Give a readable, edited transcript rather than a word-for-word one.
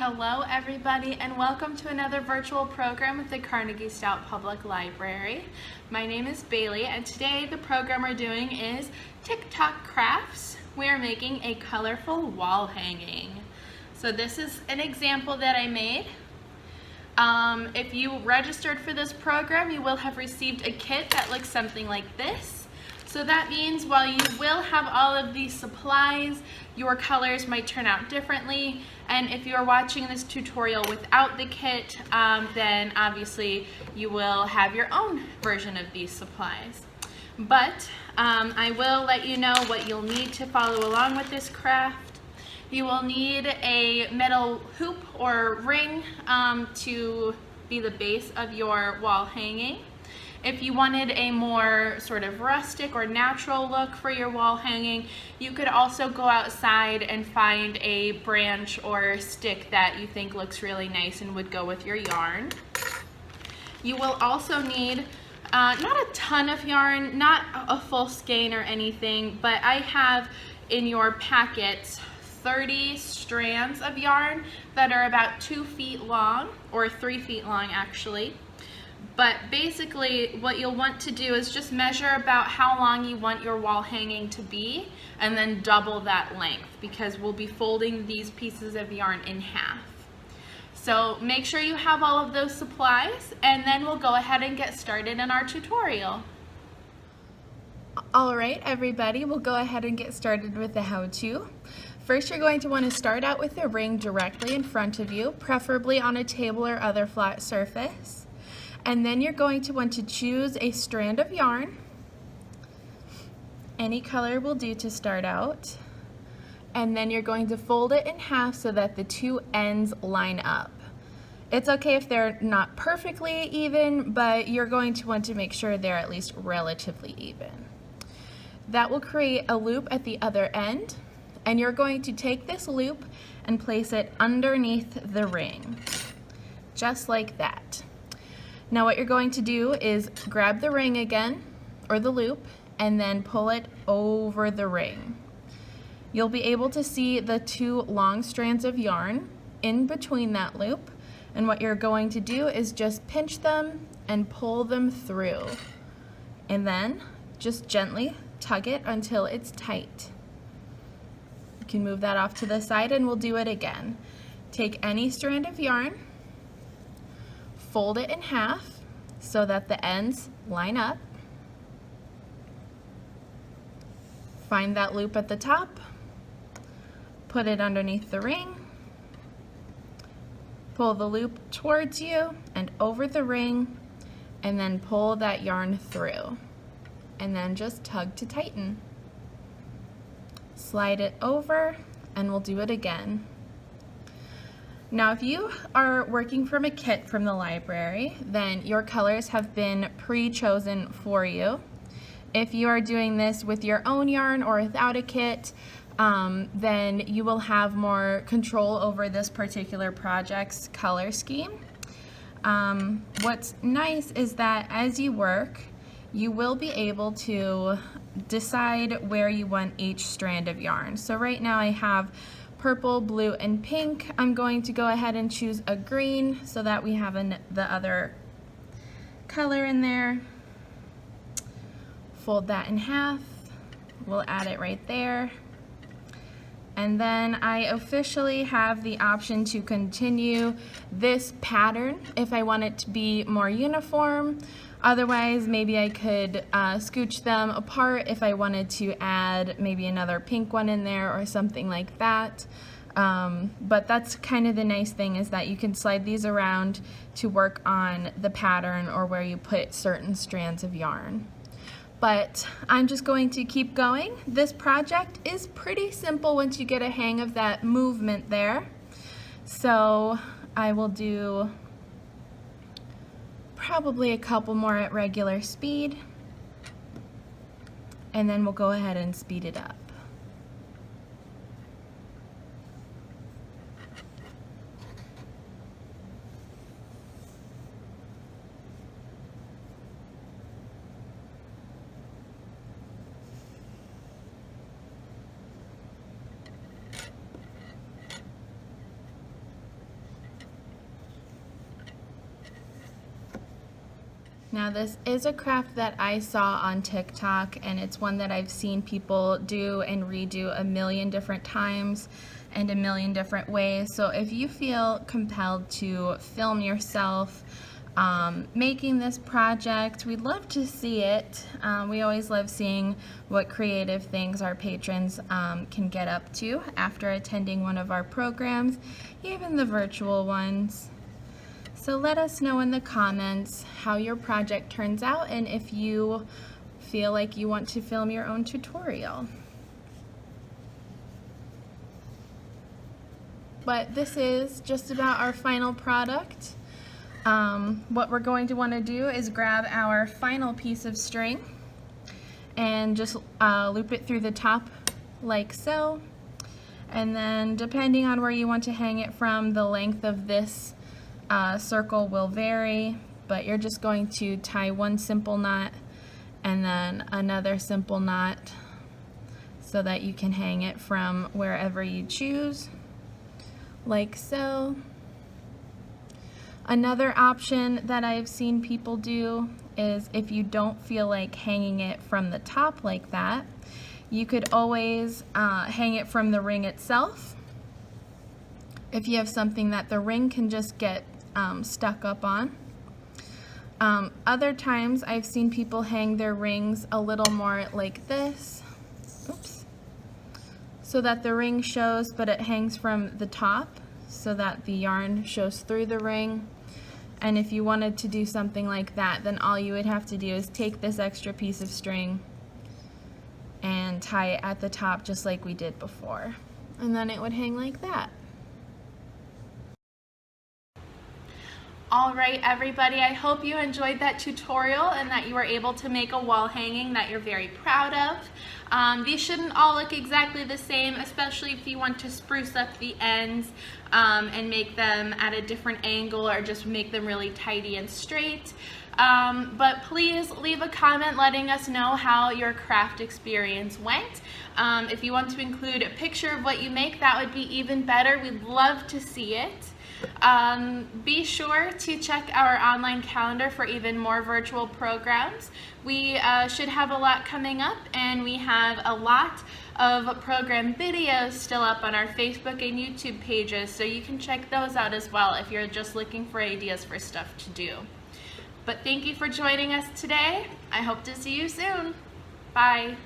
Hello everybody, and welcome to another virtual program with the Carnegie-Stout Public Library. My name is Bailey, and today the program we're doing is TikTok crafts. We are making a colorful wall hanging. So this is an example that I made. If you registered for this program, you will have received a kit that looks something like this. So that means while you will have all of these supplies, your colors might turn out differently. And if you're watching this tutorial without the kit, then obviously you will have your own version of these supplies. But I will let you know what you'll need to follow along with this craft. You will need a metal hoop or ring to be the base of your wall hanging. If you wanted a more sort of rustic or natural look for your wall hanging, you could also go outside and find a branch or stick that you think looks really nice and would go with your yarn. You will also need not a ton of yarn, not a full skein or anything, but I have in your packets 30 strands of yarn that are about 2 feet long, or 3 feet long actually. But basically what you'll want to do is just measure about how long you want your wall hanging to be and then double that length, because we'll be folding these pieces of yarn in half. So make sure you have all of those supplies, and then we'll go ahead and get started in our tutorial. Alright everybody, we'll go ahead and get started with the how-to. First, you're going to want to start out with a ring directly in front of you, preferably on a table or other flat surface. And then you're going to want to choose a strand of yarn. Any color will do to start out. And then you're going to fold it in half so that the two ends line up. It's okay if they're not perfectly even, but you're going to want to make sure they're at least relatively even. That will create a loop at the other end, and you're going to take this loop and place it underneath the ring, just like that. Now what you're going to do is grab the ring again, or the loop, and then pull it over the ring. You'll be able to see the two long strands of yarn in between that loop, and what you're going to do is just pinch them and pull them through. And then just gently tug it until it's tight. You can move that off to the side and we'll do it again. Take any strand of yarn, fold it in half so that the ends line up. Find that loop at the top, put it underneath the ring, pull the loop towards you and over the ring, and then pull that yarn through, and then just tug to tighten. Slide it over and we'll do it again. Now if you are working from a kit from the library, then your colors have been pre-chosen for you. If you are doing this with your own yarn or without a kit, then you will have more control over this particular project's color scheme. What's nice is that as you work, you will be able to decide where you want each strand of yarn. So right now I have purple, blue, and pink. I'm going to go ahead and choose a green so that we have the other color in there. Fold that in half. We'll add it right there. And then I officially have the option to continue this pattern if I want it to be more uniform. Otherwise, maybe I could scooch them apart if I wanted to add maybe another pink one in there or something like that. But that's kind of the nice thing, is that you can slide these around to work on the pattern or where you put certain strands of yarn. But I'm just going to keep going. This project is pretty simple once you get a hang of that movement there. So I will do probably a couple more at regular speed, and then we'll go ahead and speed it up. Now this is a craft that I saw on TikTok, and it's one that I've seen people do and redo a million different times and a million different ways. So if you feel compelled to film yourself making this project, we'd love to see it. We always love seeing what creative things our patrons can get up to after attending one of our programs, even the virtual ones. So let us know in the comments how your project turns out and if you feel like you want to film your own tutorial. But this is just about our final product. What we're going to want to do is grab our final piece of string and just loop it through the top like so. And then depending on where you want to hang it from, the length of this circle will vary, but you're just going to tie one simple knot and then another simple knot so that you can hang it from wherever you choose, like so. Another option that I've seen people do is if you don't feel like hanging it from the top like that, you could always hang it from the ring itself. If you have something that the ring can just get stuck up on. Other times I've seen people hang their rings a little more like this. Oops. So that the ring shows, but it hangs from the top so that the yarn shows through the ring. And if you wanted to do something like that, then all you would have to do is take this extra piece of string and tie it at the top just like we did before. And then it would hang like that. All right, everybody, I hope you enjoyed that tutorial and that you were able to make a wall hanging that you're very proud of. These shouldn't all look exactly the same, especially if you want to spruce up the ends and make them at a different angle or just make them really tidy and straight. But please leave a comment letting us know how your craft experience went. If you want to include a picture of what you make, that would be even better. We'd love to see it. Be sure to check our online calendar for even more virtual programs. We should have a lot coming up, and we have a lot of program videos still up on our Facebook and YouTube pages, so you can check those out as well if you're just looking for ideas for stuff to do. But thank you for joining us today. I hope to see you soon. Bye.